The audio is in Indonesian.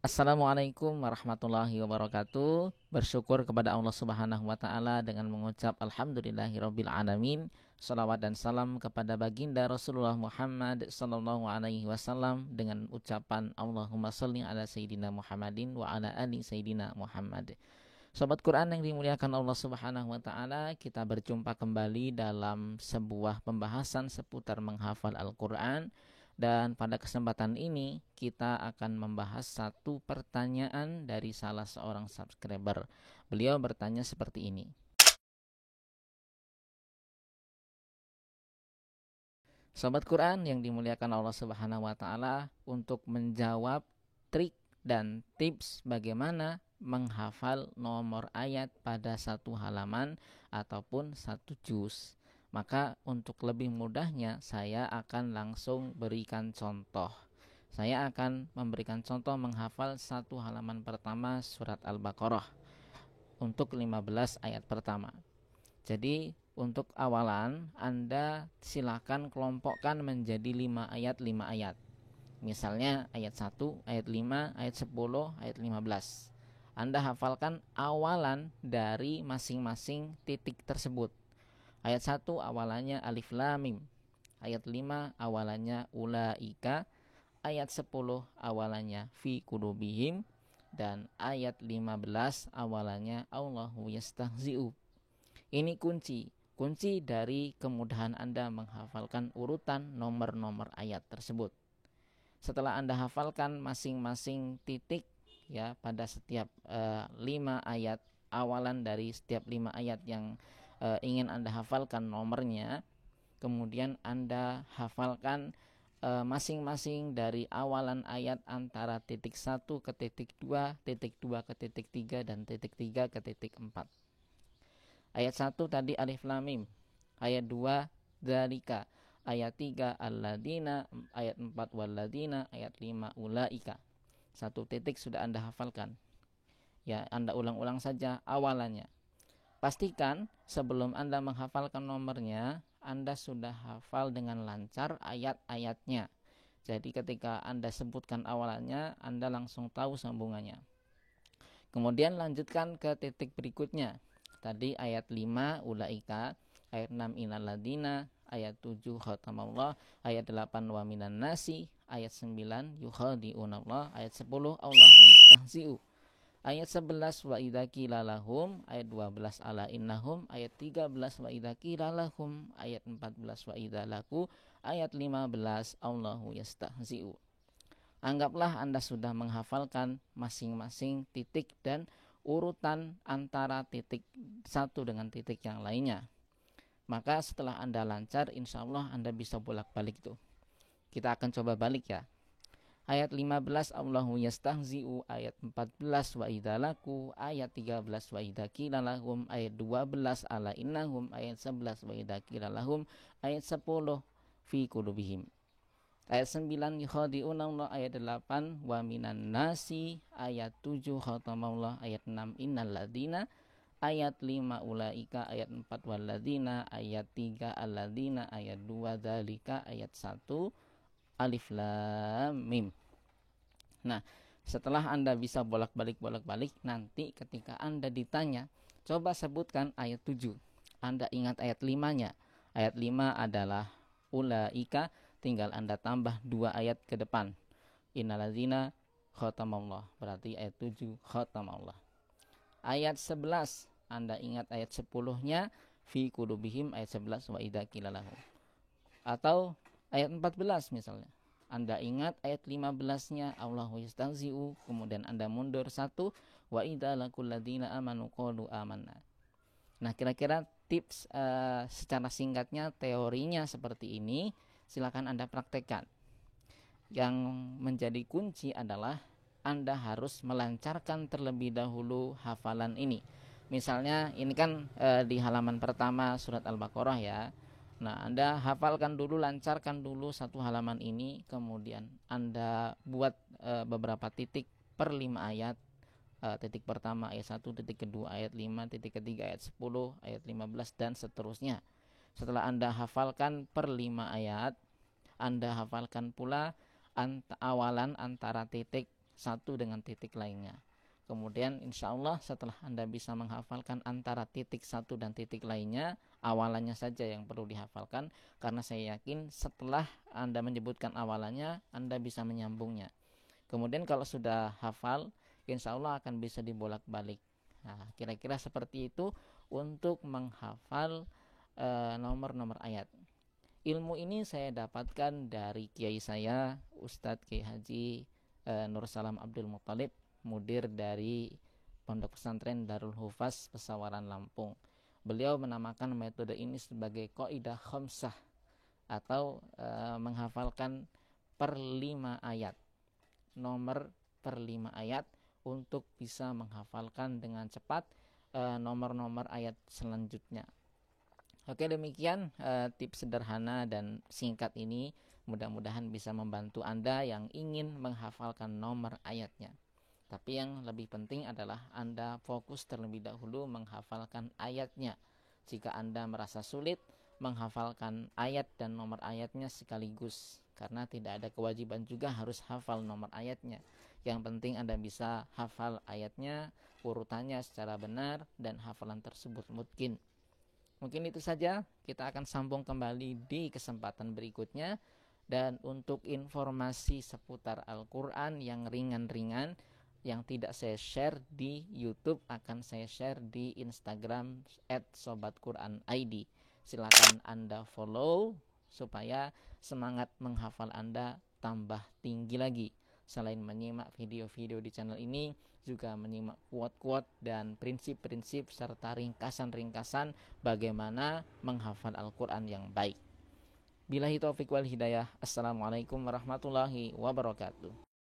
Assalamualaikum warahmatullahi wabarakatuh. Bersyukur kepada Allah Subhanahu wa taala dengan mengucap alhamdulillahirabbil alamin. Salawat dan salam kepada baginda Rasulullah Muhammad sallallahu alaihi wasallam dengan ucapan Allahumma shalli ala sayyidina Muhammadin wa ala ali sayyidina Muhammad. Sobat Quran yang dimuliakan Allah Subhanahu wa taala, kita berjumpa kembali dalam sebuah pembahasan seputar menghafal Al-Qur'an. Dan pada kesempatan ini kita akan membahas satu pertanyaan dari salah seorang subscriber. Beliau bertanya seperti ini. Sobat Quran yang dimuliakan Allah Subhanahu wa taala, untuk menjawab trik dan tips bagaimana menghafal nomor ayat pada satu halaman ataupun satu juz, maka untuk lebih mudahnya saya akan langsung berikan contoh. Saya akan memberikan contoh menghafal satu halaman pertama surat Al-Baqarah untuk 15 ayat pertama. Jadi untuk awalan Anda silakan kelompokkan menjadi 5 ayat. Misalnya ayat 1, ayat 5, ayat 10, ayat 15. Anda hafalkan awalan dari masing-masing titik tersebut. Ayat 1 awalannya alif lam mim. Ayat 5 awalannya ulaika. Ayat 10 awalannya fi qulubihim. Dan ayat 15 awalannya Allahu yastahzi'u. Ini kunci dari kemudahan Anda menghafalkan urutan nomor-nomor ayat tersebut. Setelah Anda hafalkan masing-masing titik ya pada setiap 5 ayat, awalan dari setiap 5 ayat yang ingin Anda hafalkan nomornya, kemudian Anda hafalkan masing-masing dari awalan ayat antara titik 1 ke titik 2, titik 2 ke titik 3, dan titik 3 ke titik 4. Ayat 1 tadi alif lam mim. Ayat 2 dzalika. Ayat 3 alladzina. Ayat 4 walladzina. Ayat 5 ulaika. Satu titik sudah Anda hafalkan. Ya, Anda ulang-ulang saja awalannya. Pastikan sebelum Anda menghafalkan nomornya, Anda sudah hafal dengan lancar ayat-ayatnya. Jadi ketika Anda sebutkan awalannya, Anda langsung tahu sambungannya. Kemudian lanjutkan ke titik berikutnya. Tadi ayat 5 ulaika, ayat 6 inaladina, ayat 7 khatamallah, ayat 8 wa minan nasi, ayat 9 yukhadi'unallah, ayat 10 Allahu yastahzi'u. Ayat 11 wa idza qila lahum, ayat 12 ala innahum, ayat 13 wa idza qila lahum, ayat 14 wa idza laku, ayat 15 Allahu yastahzi'u. Anggaplah Anda sudah menghafalkan masing-masing titik dan urutan antara titik satu dengan titik yang lainnya. Maka setelah Anda lancar, insya Allah Anda bisa bolak-balik tuh. Kita akan coba balik ya. Ayat 15 Allahu yastahzi'u, ayat 14 wa idza laku, ayat 13 wa idza qila lahum, ayat 12 ala innahum, ayat 11 wa idza qila lahum, ayat 10 fi qulubihim. Ayat 9 yukhadi'unallah, ayat 8 wa minan nasi, ayat 7 khatamallah, ayat 6 innalladzina, ayat 5 ulaika, ayat 4 walladzina, ayat 3 alladzina, ayat 2 dzalika, ayat 1 alif lam mim. Nah, setelah Anda bisa bolak-balik, nanti ketika Anda ditanya, coba sebutkan ayat 7. Anda ingat ayat 5-nya. Ayat 5 adalah ulaika, tinggal Anda tambah 2 ayat ke depan. Innaladzina khatamallah, berarti ayat 7 khatamallah. Ayat 11, Anda ingat ayat 10-nya, fi qulubihim, ayat 11 wa idza qila lahum. Atau ayat 14 misalnya, Anda ingat ayat 15-nya Allahu yastahzi'u, kemudian Anda mundur satu, wa idza laqul ladzina amanu qalu amanna. Nah, kira-kira tips secara singkatnya, teorinya seperti ini. Silakan Anda praktekkan. Yang menjadi kunci adalah Anda harus melancarkan terlebih dahulu hafalan ini. Misalnya ini kan di halaman pertama surat Al-Baqarah ya. Nah, Anda hafalkan dulu, lancarkan dulu satu halaman ini, kemudian Anda buat beberapa titik per 5 ayat. Titik pertama ayat 1, titik kedua ayat 5, titik ketiga ayat 10, ayat 15, dan seterusnya. Setelah Anda hafalkan per 5 ayat, Anda hafalkan pula awalan antara titik satu dengan titik lainnya. Kemudian insya Allah setelah Anda bisa menghafalkan antara titik satu dan titik lainnya, awalannya saja yang perlu dihafalkan, karena saya yakin setelah Anda menyebutkan awalannya, Anda bisa menyambungnya. Kemudian kalau sudah hafal, insya Allah akan bisa dibolak-balik. Nah, kira-kira seperti itu untuk menghafal nomor-nomor ayat. Ilmu ini saya dapatkan dari kiai saya, Ustadz Kiai Haji Nur Salam Abdul Muttalib, mudir dari Pondok Pesantren Darul Hufaz Pesawaran Lampung. Beliau menamakan metode ini sebagai qaidah khamsah, atau menghafalkan per 5 ayat, nomor per 5 ayat, untuk bisa menghafalkan dengan cepat nomor-nomor ayat selanjutnya. Oke, demikian tips sederhana dan singkat ini, mudah-mudahan bisa membantu Anda yang ingin menghafalkan nomor ayatnya. Tapi yang lebih penting adalah Anda fokus terlebih dahulu menghafalkan ayatnya. Jika Anda merasa sulit menghafalkan ayat dan nomor ayatnya sekaligus, karena tidak ada kewajiban juga harus hafal nomor ayatnya. Yang penting Anda bisa hafal ayatnya, urutannya secara benar, dan hafalan tersebut mungkin. Mungkin itu saja, kita akan sambung kembali di kesempatan berikutnya. Dan untuk informasi seputar Al-Quran yang ringan-ringan, yang tidak saya share di YouTube, akan saya share di Instagram @sobatquranid. Silakan Anda follow supaya semangat menghafal Anda tambah tinggi lagi. Selain menyimak video-video di channel ini, juga menyimak quote-quote dan prinsip-prinsip serta ringkasan-ringkasan bagaimana menghafal Al-Quran yang baik. Billahi taufiq wal hidayah. Assalamualaikum warahmatullahi wabarakatuh.